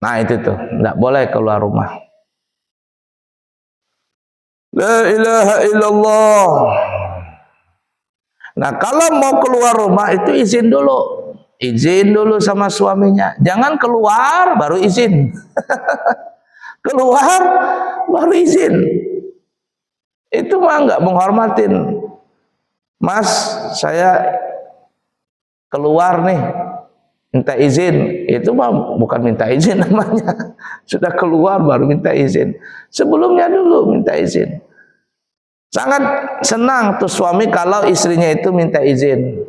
Nah itu tuh, nggak boleh keluar rumah. La ilaha illallah. Nah kalau mau keluar rumah itu izin dulu. Izin dulu sama suaminya. Jangan keluar baru izin. Keluar baru izin. Itu mah nggak menghormatin. Mas, saya keluar nih, minta izin. Itu mah bukan minta izin namanya. Sudah keluar baru minta izin. Sebelumnya dulu minta izin. Sangat senang tuh suami kalau istrinya itu minta izin.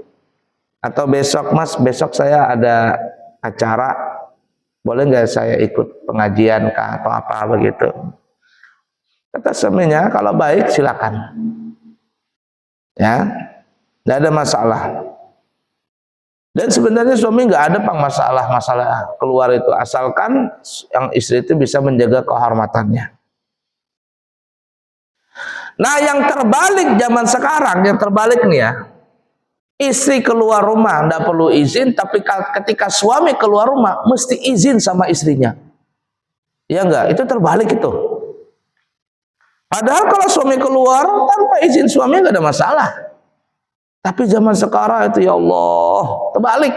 Atau besok, Mas, besok saya ada acara, boleh nggak saya ikut pengajian kah atau apa begitu. Kata suaminya, kalau baik silakan. Ya, nggak ada masalah. Dan sebenarnya suami nggak ada masalah keluar itu, asalkan yang istri itu bisa menjaga kehormatannya. Nah, yang terbalik zaman sekarang, yang terbalik nih ya, istri keluar rumah nggak perlu izin, tapi ketika suami keluar rumah mesti izin sama istrinya. Ya enggak, itu terbalik itu. Padahal kalau suami keluar tanpa izin suami nggak ada masalah. Tapi zaman sekarang itu ya Allah, terbalik.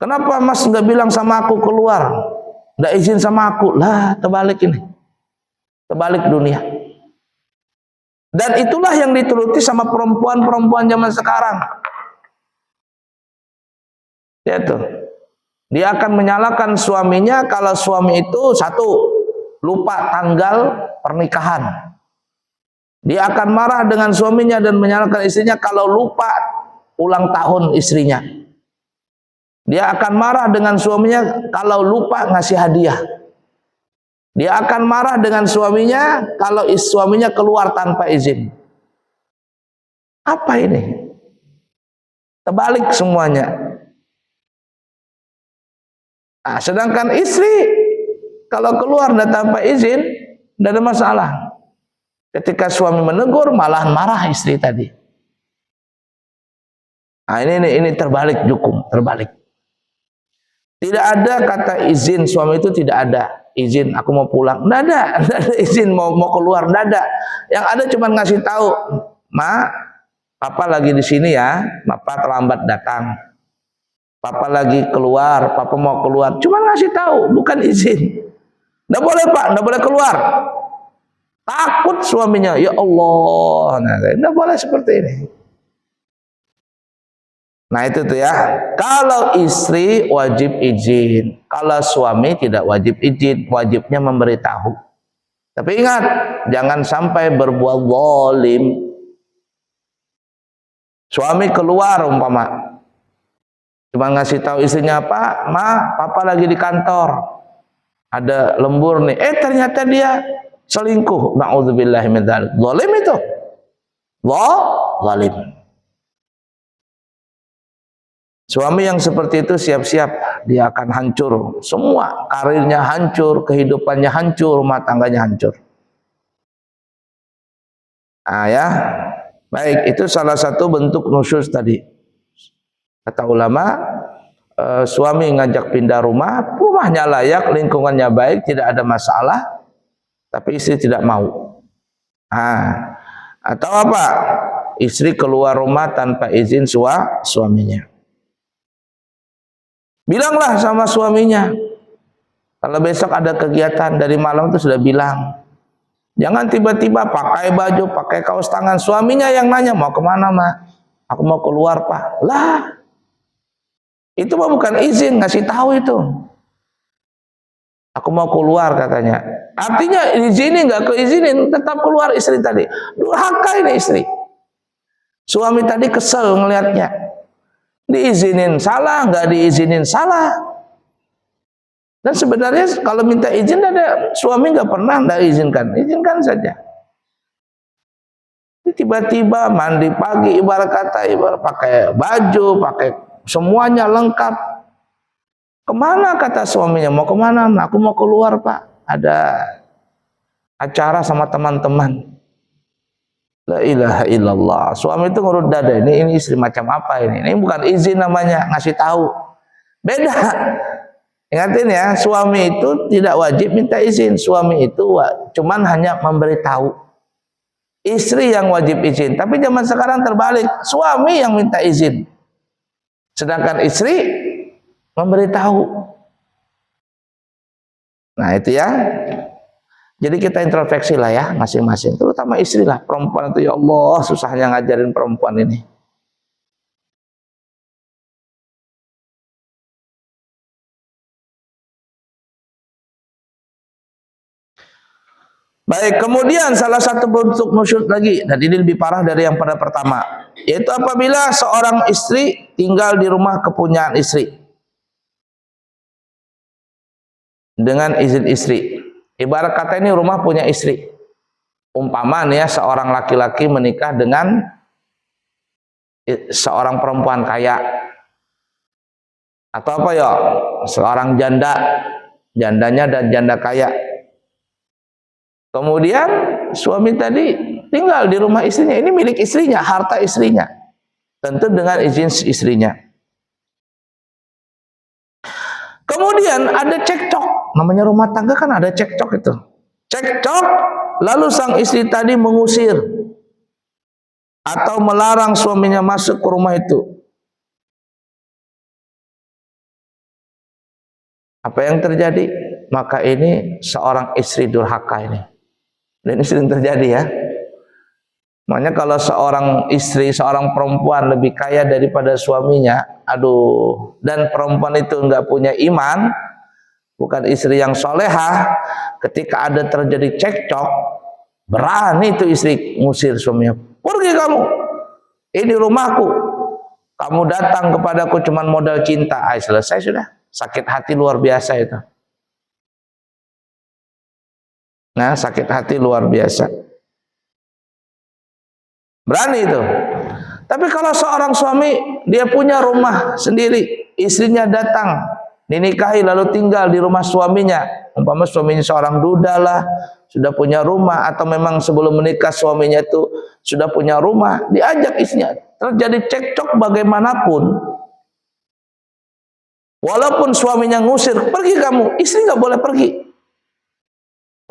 Kenapa Mas nggak bilang sama aku keluar? Nggak izin sama aku? Lah, terbalik ini. Terbalik dunia. Dan itulah yang dituruti sama perempuan-perempuan zaman sekarang. Ya tuh. Dia akan menyalahkan suaminya kalau suami itu satu, lupa tanggal pernikahan. Dia akan marah dengan suaminya dan menyalahkan istrinya kalau lupa ulang tahun istrinya. Dia akan marah dengan suaminya kalau lupa ngasih hadiah. Dia akan marah dengan suaminya kalau suaminya keluar tanpa izin. Apa ini? Terbalik semuanya. Nah, sedangkan istri kalau keluar dan tanpa izin, tidak ada masalah. Ketika suami menegur, malahan marah istri tadi. Nah, ini terbalik hukum, terbalik. Tidak ada kata izin suami itu, tidak ada. Izin aku mau pulang, nggak ada izin mau keluar, nggak ada. Yang ada cuma ngasih tahu, Ma, Papa lagi di sini ya, Papa terlambat datang, Papa lagi keluar, Papa mau keluar, cuma ngasih tahu, bukan izin. Nggak boleh Pak, nggak boleh keluar. Takut suaminya, ya Allah, nggak boleh seperti ini. Nah itu tuh ya, kalau istri wajib izin, kalau suami tidak wajib izin, wajibnya memberitahu. Tapi ingat, jangan sampai berbuat zalim. Suami keluar umpama, cuma ngasih tahu istrinya, Pak, Ma, Papa lagi di kantor, ada lembur nih. Ternyata dia selingkuh. Na'udzubillahi min dzalik. Zalim itu. Zalim. Suami yang seperti itu siap-siap dia akan hancur, semua karirnya hancur, kehidupannya hancur, rumah tangganya hancur. Ah ya, baik, itu salah satu bentuk nusyuz tadi. Kata ulama, suami ngajak pindah rumah, rumahnya layak, lingkungannya baik, tidak ada masalah, tapi istri tidak mau. Atau apa? Istri keluar rumah tanpa izin suaminya. Bilanglah sama suaminya, kalau besok ada kegiatan dari malam itu sudah bilang. Jangan tiba-tiba pakai baju, pakai kaos tangan. Suaminya yang nanya, mau kemana Ma? Aku mau keluar Pak. Lah, itu mah bukan izin, ngasih tahu itu. Aku mau keluar katanya. Artinya izinin nggak keizinin, tetap keluar istri tadi. Durhaka ini istri. Suami tadi kesel ngelihatnya. Diizinin salah, nggak diizinin salah. Dan sebenarnya kalau minta izin ada suami nggak pernah nggak izinkan saja. Tiba-tiba mandi pagi ibarat pakai baju, pakai semuanya lengkap. Kemana kata suaminya? Mau kemana? Aku mau keluar Pak. Ada acara sama teman-teman. La ilaha illallah. Suami itu ngurut dada. Ini istri macam apa ini? Ini bukan izin namanya, ngasih tahu. Beda. Ingatin ya, suami itu tidak wajib minta izin. Suami itu cuman hanya memberitahu. Istri yang wajib izin. Tapi zaman sekarang terbalik, suami yang minta izin, sedangkan istri memberitahu. Nah itu ya. Jadi kita introspeksi lah ya masing-masing. Terutama istri lah, perempuan itu ya Allah susahnya ngajarin perempuan ini. Baik, kemudian salah satu bentuk nusyuz lagi, dan ini lebih parah dari yang pada pertama, yaitu apabila seorang istri tinggal di rumah kepunyaan istri dengan izin istri. Ibarat kata ini rumah punya istri. Umpama nih ya, seorang laki-laki menikah dengan seorang perempuan kaya, atau apa ya, seorang janda, jandanya dan janda kaya. Kemudian suami tadi tinggal di rumah istrinya, ini milik istrinya, harta istrinya, tentu dengan izin istrinya. Kemudian ada cekcok, namanya rumah tangga kan ada cekcok itu. Cekcok, lalu sang istri tadi mengusir atau melarang suaminya masuk ke rumah itu. Apa yang terjadi? Maka ini seorang istri durhaka ini. Dan ini sering terjadi ya. Makanya kalau seorang istri, seorang perempuan lebih kaya daripada suaminya, aduh, dan perempuan itu enggak punya iman, bukan istri yang solehah, ketika ada terjadi cekcok, berani itu istri ngusir suaminya. Pergi kamu, ini rumahku, kamu datang kepadaku cuman modal cinta. Selesai sudah. Sakit hati luar biasa itu. Nah, sakit hati luar biasa. Berani itu. Tapi kalau seorang suami, dia punya rumah sendiri, istrinya datang, dinikahi lalu tinggal di rumah suaminya, umpama suaminya seorang duda lah, sudah punya rumah, atau memang sebelum menikah suaminya itu sudah punya rumah, diajak istrinya, terjadi cekcok bagaimanapun, walaupun suaminya ngusir, pergi kamu, istri nggak boleh pergi.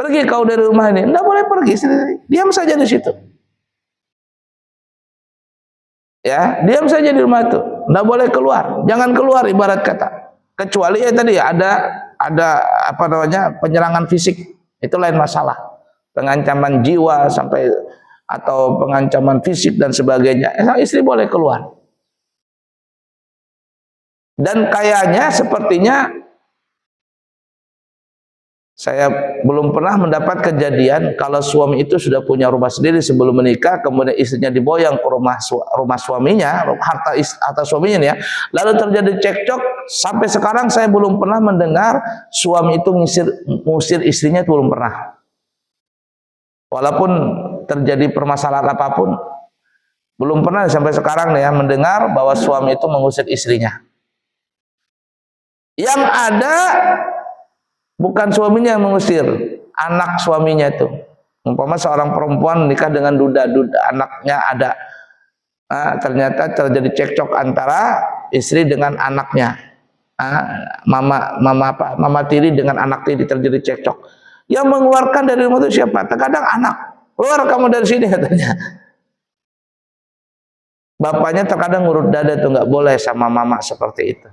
Pergi kau dari rumah ini, nggak boleh pergi, diam saja di situ. Ya, diam saja di rumah itu, nggak boleh keluar, jangan keluar ibarat kata. Kecuali ya tadi ada apa namanya penyerangan fisik, itu lain masalah. Pengancaman jiwa sampai atau pengancaman fisik dan sebagainya, istri boleh keluar. Dan kayaknya sepertinya saya belum pernah mendapat kejadian kalau suami itu sudah punya rumah sendiri sebelum menikah, kemudian istrinya diboyang ke rumah suaminya, harta suaminya ya, lalu terjadi cekcok. Sampai sekarang saya belum pernah mendengar suami itu ngusir istrinya, itu belum pernah. Walaupun terjadi permasalahan apapun, belum pernah sampai sekarang ya mendengar bahwa suami itu mengusir istrinya. Yang ada bukan suaminya yang mengusir, anak suaminya itu. Umpama seorang perempuan menikah dengan duda, anaknya ada. Nah, ternyata terjadi cekcok antara istri dengan anaknya. Mama tiri dengan anak tiri terjadi cekcok. Yang mengeluarkan dari rumah itu siapa? Terkadang anak. Keluar kamu dari sini katanya. Bapaknya terkadang ngurut dada itu nggak boleh sama mama seperti itu.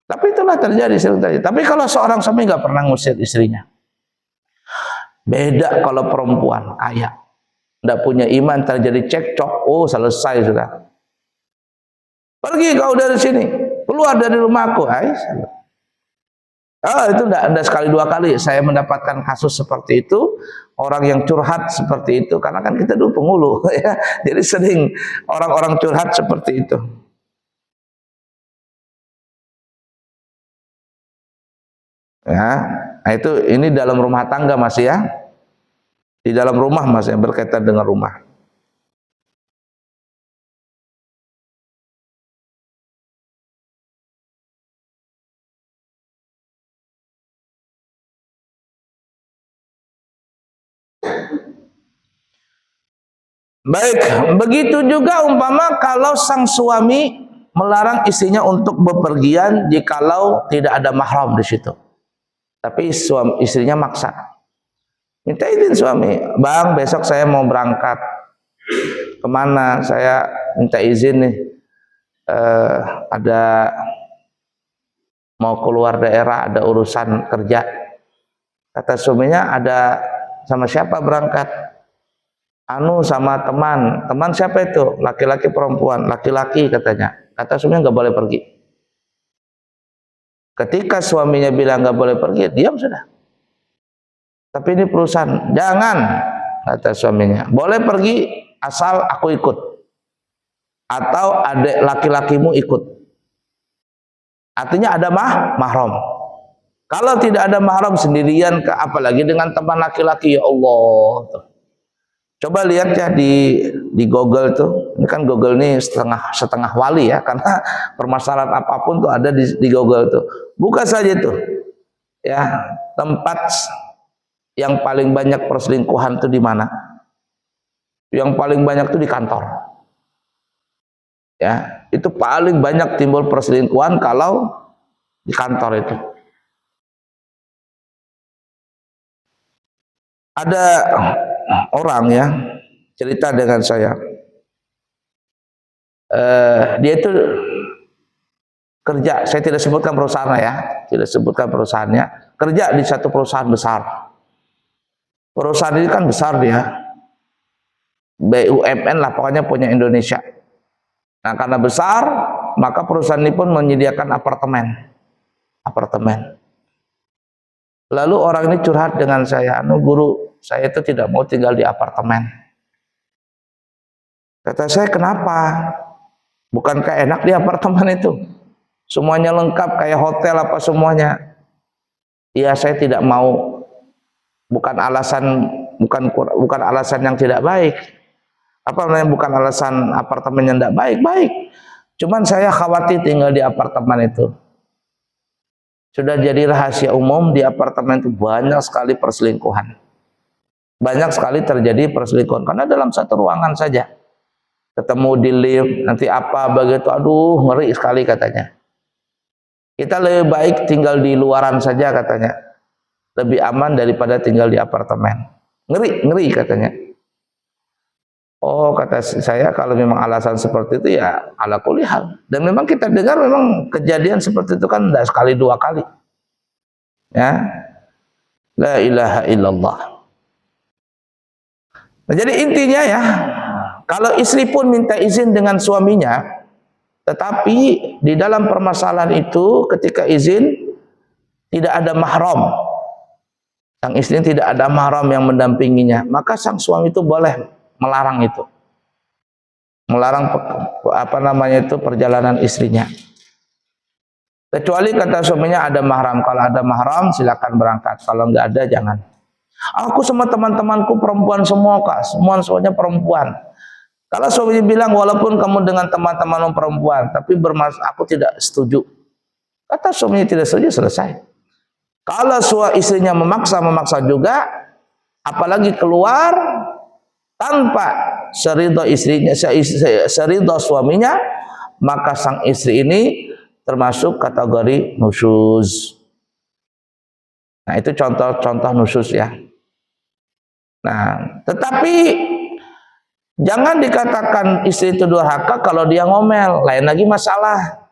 Tapi itulah terjadi sering terjadi. Tapi kalau seorang suami nggak pernah ngusir istrinya. Beda kalau perempuan kaya, nggak punya iman, terjadi cekcok, oh selesai sudah. Pergi kau dari sini, keluar dari rumahku. Itu enggak sekali dua kali saya mendapatkan kasus seperti itu, orang yang curhat seperti itu, karena kan kita dulu penghulu ya. Jadi sering orang-orang curhat seperti itu. Ya, nah itu ini dalam rumah tangga masih ya, di dalam rumah masih berkaitan dengan rumah. Baik, begitu juga umpama kalau sang suami melarang istrinya untuk bepergian jikalau tidak ada mahram di situ. Tapi istrinya maksa. Minta izin suami, "Bang, besok saya mau berangkat." "Kemana?" "Saya minta izin nih, ada mau keluar daerah, ada urusan kerja." Kata suaminya, "Ada sama siapa berangkat?" "Anu, sama teman." "Teman siapa itu?" "Laki-laki perempuan?" "Laki-laki," katanya. Kata suaminya, "nggak boleh pergi." Ketika suaminya bilang nggak boleh pergi, diam sudah. "Tapi ini perusahaan." "Jangan," kata suaminya. "Boleh pergi asal aku ikut atau adik laki-lakimu ikut." Artinya ada mahram. Kalau tidak ada mahram sendirian, apalagi dengan teman laki-laki, ya Allah. Coba lihat ya di Google tuh. Ini kan Google ini setengah wali ya, karena permasalahan apapun tuh ada di Google tuh. Buka saja tuh. Ya, tempat yang paling banyak perselingkuhan tuh di mana? Yang paling banyak tuh di kantor. Ya, itu paling banyak timbul perselingkuhan kalau di kantor itu. Ada orang ya cerita dengan saya, dia itu kerja, saya tidak sebutkan perusahaannya ya, tidak sebutkan perusahaannya, kerja di satu perusahaan besar. Perusahaan ini kan besar dia, BUMN lah pokoknya, punya Indonesia. Nah, karena besar, maka perusahaan ini pun menyediakan apartemen. Lalu orang ini curhat dengan saya, "Anu guru, saya itu tidak mau tinggal di apartemen." Kata saya, "Kenapa? Bukankah enak di apartemen itu? Semuanya lengkap kayak hotel apa semuanya." "Iya, saya tidak mau." Bukan alasan yang tidak baik. Apa namanya, bukan alasan apartemen yang tidak baik. Cuman saya khawatir tinggal di apartemen itu. Sudah jadi rahasia umum, di apartemen itu banyak sekali perselingkuhan. Banyak sekali terjadi perselingkuhan karena dalam satu ruangan saja. Ketemu di lift, nanti apa begitu, aduh ngeri sekali katanya. Kita lebih baik tinggal di luaran saja katanya. Lebih aman daripada tinggal di apartemen. Ngeri katanya. Oh, kata saya, kalau memang alasan seperti itu ya ala kulli hal. Dan memang kita dengar memang kejadian seperti itu kan tidak sekali dua kali. Ya. La ilaha illallah. Nah, jadi intinya ya, kalau istri pun minta izin dengan suaminya, tetapi di dalam permasalahan itu ketika izin tidak ada mahram. Sang istri tidak ada mahram yang mendampinginya, maka sang suami itu boleh melarang itu. Melarang perjalanan istrinya. Kecuali kata suaminya ada mahram. Kalau ada mahram silakan berangkat. Kalau enggak ada jangan. "Aku sama teman-temanku perempuan semua, Kak. Semuanya perempuan." Kalau suaminya bilang, "Walaupun kamu dengan teman-teman perempuan, tapi aku tidak setuju." Kata suaminya tidak setuju, selesai. Kalau istrinya memaksa juga, apalagi keluar tanpa seridho istrinya, seridho suaminya, maka sang istri ini termasuk kategori nusyuz. Nah, itu contoh nusyuz ya. Nah, tetapi jangan dikatakan istri itu durhaka kalau dia ngomel, lain lagi masalah.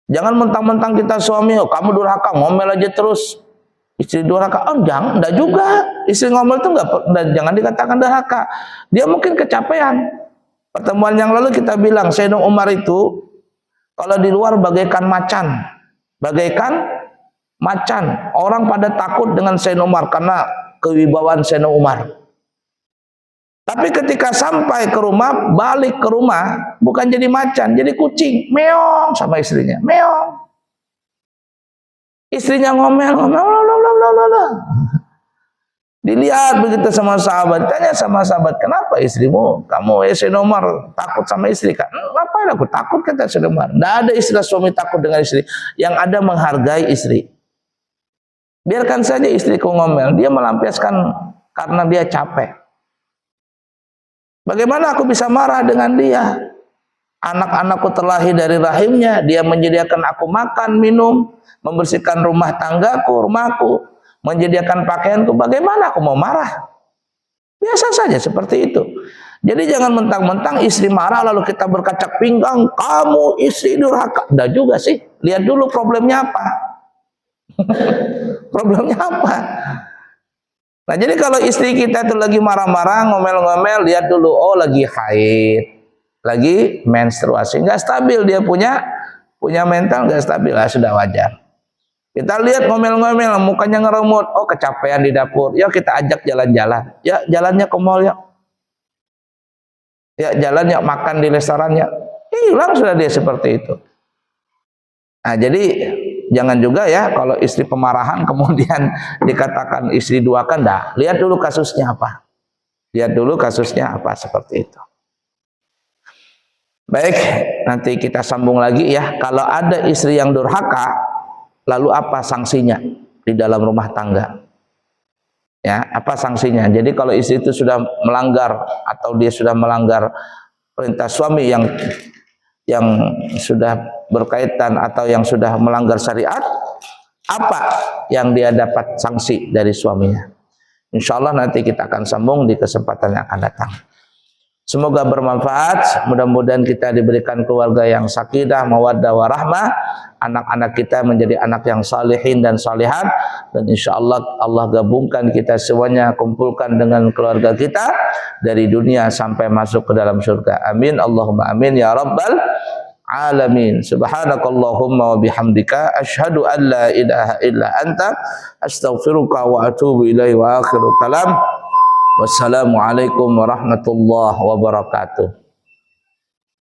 Jangan mentang-mentang kita suami, "Oh, kamu durhaka, ngomel aja terus." Istri durhaka, oh jangan, enggak juga. Istri ngomel itu jangan dikatakan durhaka. Dia mungkin kecapean. Pertemuan yang lalu kita bilang, Sayyidina Umar itu kalau di luar bagaikan macan. Bagaikan macan. Orang pada takut dengan Sayyidina Umar karena kewibawaan Sayyidina Umar. Tapi ketika sampai ke rumah, balik ke rumah, bukan jadi macan, jadi kucing. Meong sama istrinya, meong. Istrinya ngomel. Dilihat begitu sama sahabat, tanya sama sahabat, "Kenapa istrimu? Kamu Sayyidina Umar takut sama istri kan?" "Ngapain aku takut?" kata Sayyidina Umar. Tidak ada istilah suami takut dengan istri. Yang ada menghargai istri. Biarkan saja istriku ngomel, dia melampiaskan karena dia capek. Bagaimana aku bisa marah dengan dia? anak-anakku terlahir dari rahimnya, dia menyediakan aku makan, minum, membersihkan rumah tanggaku, rumahku, menyediakan pakaianku, bagaimana aku mau marah? Biasa saja seperti itu. Jadi jangan mentang-mentang istri marah lalu kita berkacak pinggang, kamu istri durhaka. Enggak juga sih, lihat dulu problemnya apa. Problemnya apa? Nah, jadi kalau istri kita itu lagi marah-marah, ngomel-ngomel, lihat dulu, oh lagi haid, lagi menstruasi, nggak stabil, dia punya mental nggak stabil, sudah wajar. Kita lihat ngomel-ngomel, mukanya ngeremut, oh kecapean di dapur, yuk kita ajak jalan-jalan, ya jalannya ke mall, ya jalan, yuk makan di restorannya, hilang sudah dia seperti itu. Nah, jadi jangan juga ya kalau istri pemarahan kemudian dikatakan istri duakan, dah. Lihat dulu kasusnya apa. Lihat dulu kasusnya apa, seperti itu. Baik, nanti kita sambung lagi ya. Kalau ada istri yang durhaka, lalu apa sanksinya di dalam rumah tangga? Ya, apa sanksinya? Jadi kalau istri itu sudah melanggar atau dia sudah melanggar perintah suami yang sudah berkaitan atau yang sudah melanggar syariat, apa yang dia dapat sanksi dari suaminya? Insya Allah nanti kita akan sambung di kesempatan yang akan datang. Semoga bermanfaat, mudah-mudahan kita diberikan keluarga yang sakinah, mawaddah warahmah, anak-anak kita menjadi anak yang salihin dan salihat, dan insya Allah Allah gabungkan kita semuanya, kumpulkan dengan keluarga kita dari dunia sampai masuk ke dalam surga. Amin, Allahumma amin ya rabbal alamin. Subhanakallahumma wa bihamdika asyhadu an la ilaha illa anta astaghfiruka wa atubu ilaihi wa akhiru kalam. Wassalamualaikum warahmatullahi wabarakatuh.